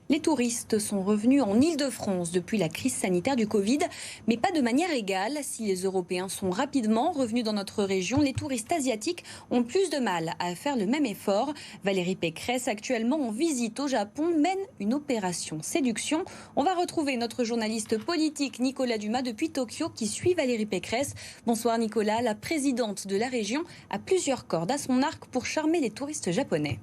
Les touristes sont revenus en Île-de-France depuis la crise sanitaire du Covid, mais pas de manière égale. Si les Européens sont rapidement revenus dans notre région, les touristes asiatiques ont plus de mal à faire le même effort. Valérie Pécresse, actuellement en visite au Japon, mène une opération séduction. On va retrouver notre journaliste politique Nicolas Dumas depuis Tokyo qui suit Valérie Pécresse. Bonsoir Nicolas, la présidente de la région a plusieurs cordes à son arc pour charmer les touristes japonais.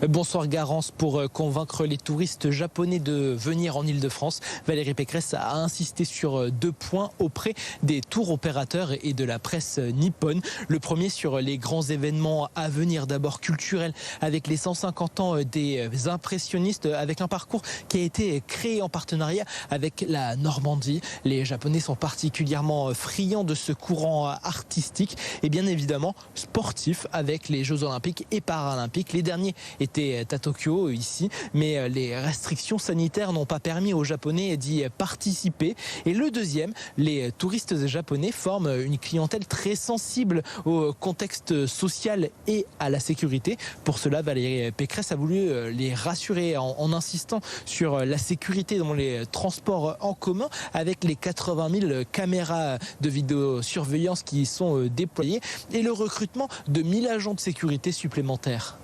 Bonsoir Garance. Pour convaincre les touristes japonais de venir en Île-de-France, Valérie Pécresse a insisté sur 2 points auprès des tours opérateurs et de la presse nippone. Le premier sur les grands événements à venir, d'abord culturels, avec les 150 ans des impressionnistes, avec un parcours qui a été créé en partenariat avec la Normandie. Les Japonais sont particulièrement friands de ce courant artistique et bien évidemment sportif avec les Jeux Olympiques et Paralympiques. Les derniers était à Tokyo ici, mais les restrictions sanitaires n'ont pas permis aux Japonais d'y participer. Et le deuxième, les touristes japonais forment une clientèle très sensible au contexte social et à la sécurité. Pour cela, Valérie Pécresse a voulu les rassurer en insistant sur la sécurité dans les transports en commun avec les 80 000 caméras de vidéosurveillance qui y sont déployées et le recrutement de 1000 agents de sécurité supplémentaires.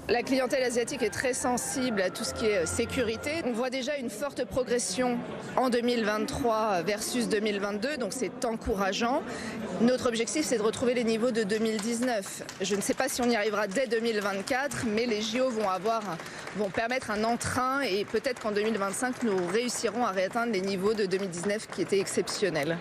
La clientèle asiatique est très sensible à tout ce qui est sécurité. On voit déjà une forte progression en 2023 versus 2022, donc c'est encourageant. Notre objectif, c'est de retrouver les niveaux de 2019. Je ne sais pas si on y arrivera dès 2024, mais les JO vont permettre un entrain et peut-être qu'en 2025, nous réussirons à réatteindre les niveaux de 2019 qui étaient exceptionnels.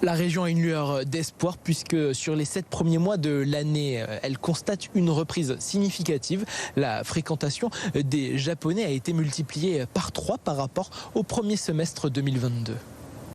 La région a une lueur d'espoir puisque sur les 7 premiers mois de l'année, elle constate une reprise significative. La fréquentation des Japonais a été multipliée par 3 par rapport au premier semestre 2022.